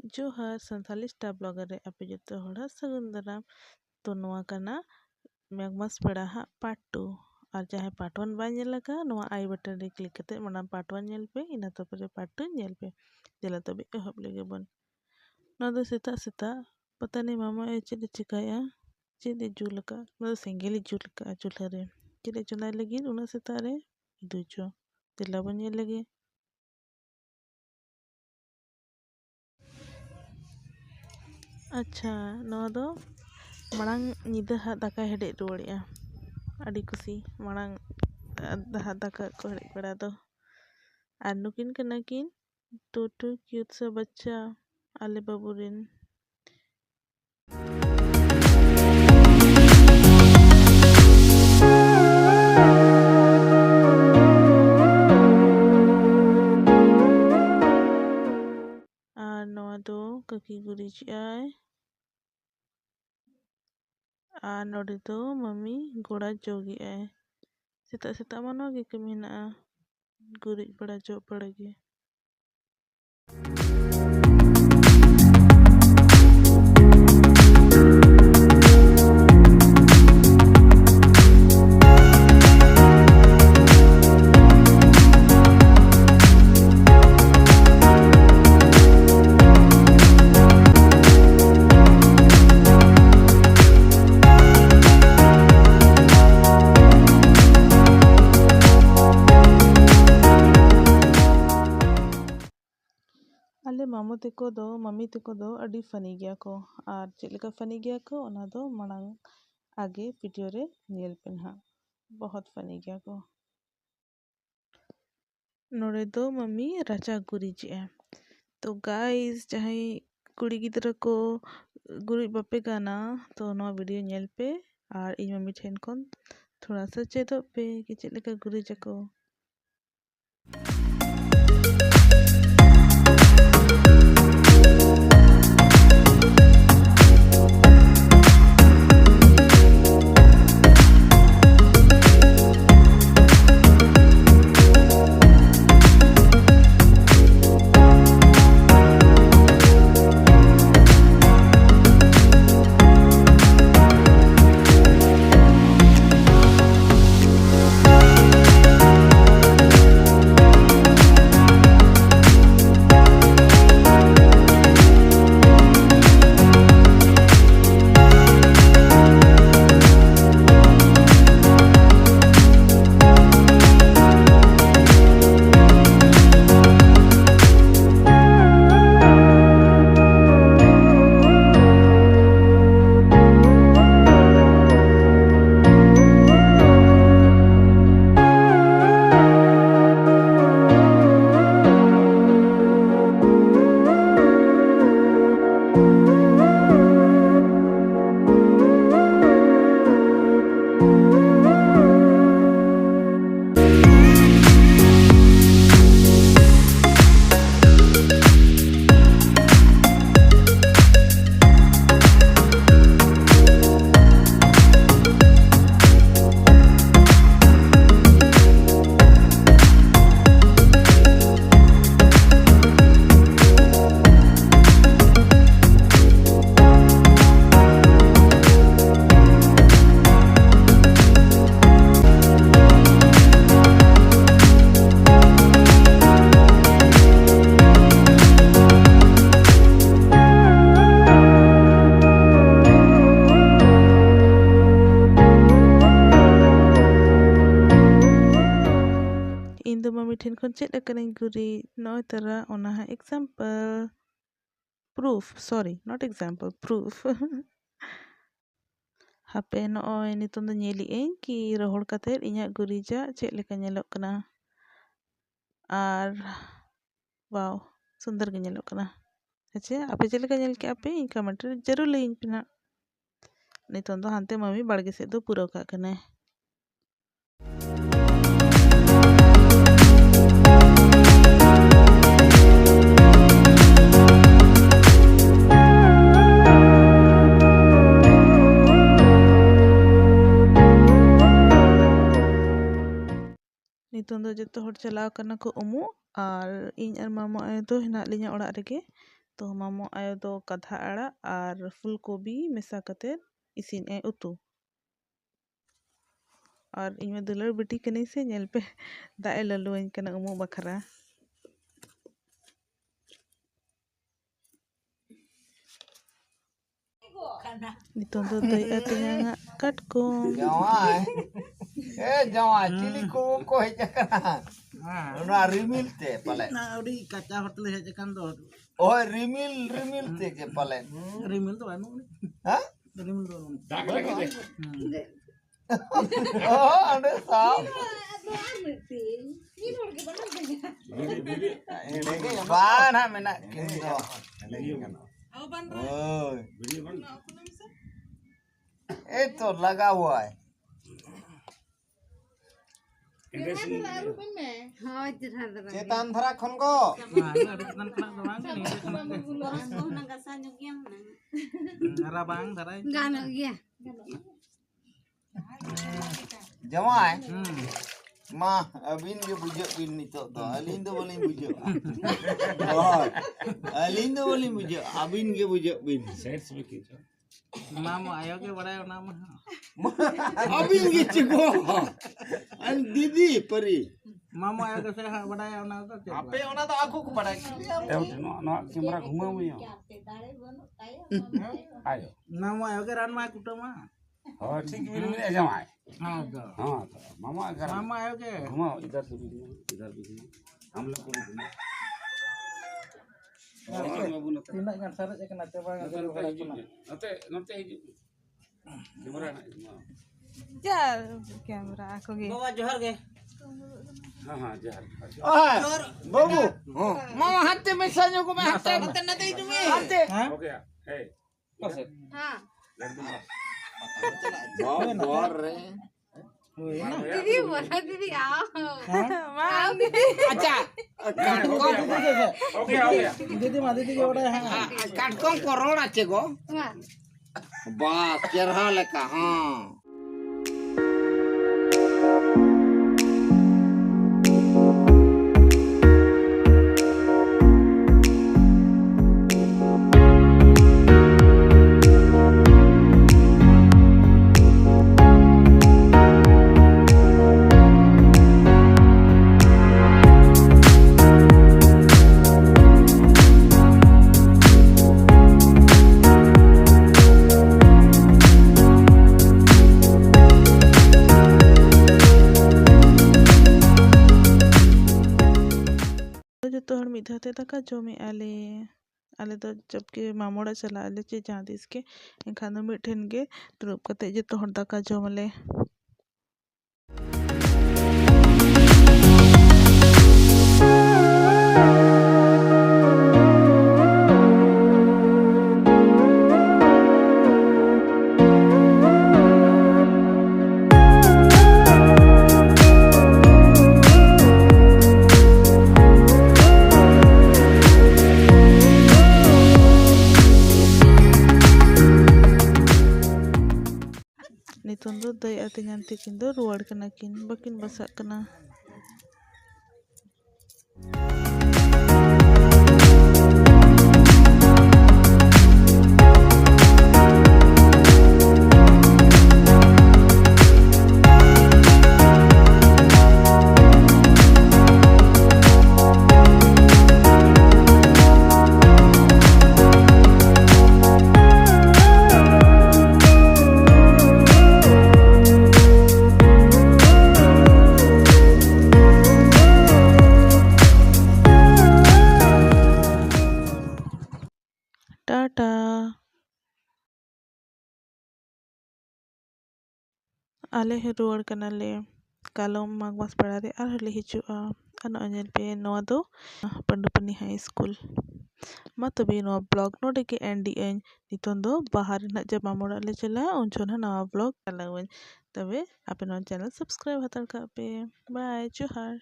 ᱡᱚᱦᱟᱨ Santali star blogger ᱨᱮ ᱟᱯᱮ ᱡᱚᱛᱚ ᱦᱚᱲᱟᱜ ᱥᱟᱹᱜᱩᱱ ᱫᱟᱨᱟᱢ। ᱛᱚ ᱱᱚᱣᱟ ᱠᱟᱱᱟ ᱢᱮᱜᱽᱢᱟᱥ ᱯᱮᱲᱟ ᱦᱟᱸᱜ ᱯᱟर्ट 2। আর ᱡᱟᱦᱟᱸᱭ ᱯᱟर्ट 1 ᱵᱟᱭ ᱧᱮᱞ ᱟᱠᱟᱫᱟ ᱱᱚᱣᱟ ᱟই ᱵᱟᱴᱚᱱ ᱨᱮ ᱠᱞᱤᱠ ᱠᱟᱛᱮ ᱚᱱᱟ ᱯᱟर्ट 1 ᱧᱮᱞ ᱯᱮ, ᱤᱱᱟᱹ ᱛᱟᱯᱚᱨᱮ ᱯᱟर्ट 2 ᱧᱮᱞ ᱯᱮ। ᱫᱮᱞᱟ ᱛᱚᱵᱮ ᱮᱦᱚᱵ ᱞᱮᱜᱮ ᱵᱚᱱ। ᱱᱚᱣᱟ ᱫᱚ ᱥᱮᱛᱟᱜ ᱥᱮᱛᱟᱜ ᱯᱟᱛᱟ ᱱᱮ ᱢᱟᱢᱟ ᱪᱮᱫ ᱮ ᱪᱤᱠᱟᱭᱟ, ᱪᱮᱫ ᱮ ᱡᱩᱞ ᱟᱠᱟᱫ, ᱱᱚᱣᱟ ᱫᱚ ᱥᱮᱸᱜᱮᱞ ᱮ ᱡᱩᱞ ᱟᱠᱟᱫᱼᱟ ᱪᱩᱞᱦᱟᱹ ᱨᱮ। ᱪᱮᱫ ᱮ ᱪᱚᱸᱫᱟᱭ ᱞᱟᱹᱜᱤᱫ ᱩᱱᱟᱹᱜ ᱥᱮᱛᱟᱜ ᱨᱮ ᱫᱩᱪᱚ, ᱫᱮᱞᱟ ᱵᱚᱱ ᱧᱮᱞ ᱞᱮᱜᱮ। ᱟᱪᱪᱷᱟ, ᱱᱚᱣᱟ ᱫᱚ ᱢᱟᱲᱟᱝ ᱧᱤᱫᱟᱹ ᱦᱟᱸᱜ ᱫᱟᱠᱟᱭ ᱦᱮᱰᱮᱡ ᱨᱩᱣᱟᱹᱲᱮᱜᱼᱟ। ᱟᱹᱰᱤ ᱠᱩᱥᱤ ᱢᱟᱲᱟᱝ दाका को हेड़ बड़ा दो। और नुकिन कना किन टोटो क्यूट सा बच्चा आले बाबूरिन। और नवा दो ककी गुरिज आय और नोडे दो मम्मी गोड़ा जोगी आय। सेता सेता मनो गे कमीना गुरिज बड़ा जो पड़ेगी। आले मामू तको दो मम्मी तको दो अड़ी फनी गया को। और चेक लेका फनी गया को ओना दो मनांग आगे वीडियो रे नेल पेन हाँ बहुत फनी गया को। नोड़े दो मम्मी राचा गुरिज है। तो गाइस चाहे कुड़ी गिद्रा को गुरिज बापे गाना तो नवा वीडियो नेल पे और इन मम्मी ठेन कोन थोड़ा सा चेदो पे कि चेक लेका गुरिज को। इन दो मम्मी ठेन कोन चेक अकने गुरी नॉय तरह ओना है example proof sorry not example proof. हापे नॉय नितों दो नेली एं कि रोहड़ कते इन्या गुरीजा चेक लेका नेलोक कना। और वाओ सुंदर गे नेलोक कना। अच्छा आपे चेक लेका नेल के आपे इन कमेंट रे जरूर लईन पे ना। नितों दो हांते मम्मी बाड़गे से दो पूरा का कने। नितों दो जतो हर चलाव करना को उमु और इन और मामा आए तो हिना लिया ओड़ा रेगे। तो मामो आयो दो कथा आड़ा और फुलकोबी मेसा कते इसिन ए उतु और इनमें दुलर बिटी कनी से नेल पे दाए ललुआइन कना उमु बखरा नितों दो दई अतिंगा काटकोम जवाई चिली को हेज कना ना रिमिल ते पाले ना उडी काचा होटल हेज kan do ओए रिमिल ते के पाले rimil to anu हां rimil do ओ अंडे साहब बान हा मेना किन दो ए तो लगा हुआ है चेतान धरा खन को rabang darai जवाई मा अबिन के बुझे बिन नितो तो अलिन तो बोलिन बुझे अलिन तो बोलिन बुझे अबिन के बुझे बिन सेट्स में की mamo ayo ke badai nama अबिन के चिको अन दीदी परी mamo ayo ke saya badai na to आपे ओना तो आखो को बड़ा नो कैमरा घुमा मुयो आयो mamo ayo ke ran ma kutama हां ठीक मिल मिल जमाए हां तो हां तो मामा अगर mamo ayo ke घुमाओ इधर से भी इधर भी हम लोग को घुमा tindak kan sarat ya kena coba नते नते कैमरा ना घुमाओ यार कैमरा आको गे bawa johar ke हां हां जहर बाबू मामा हाथे में साजो को मैं हाथे न दे तुम हाथे हो गया ए हां बहुत डर रे दीदी बोला दीदी आओ अच्छा हो गया didi ma didi ke badai ha काटकों crore आचे गो हाँ बस चरहा लेका हां जो हर मिधाते दाका जमे आले आले तो जब के मामोड़ा चला आले चे जहाँ दिस के एनखान दो मिठेन गे दुरुब कते जो हर दाका जमले नितों दो दई अतिंगान तिकिन दो रुवाड़ कना किन बकिन बसाक कना टाटा आले हे रुवाड़ कना ले कालम मागमास पढ़ारे और हले हिजुआ अन अनिल पे नवा दो पंडुपनी हाई स्कूल मा तबे नवा ब्लॉग नोडे के एंडी एन नितों दो बाहर ना जब मामोड़ा ले चला उनचो ना नवा ब्लॉग चलावन तबे आपे नवा चैनल सब्सक्राइब हतर का पे बाय जोहार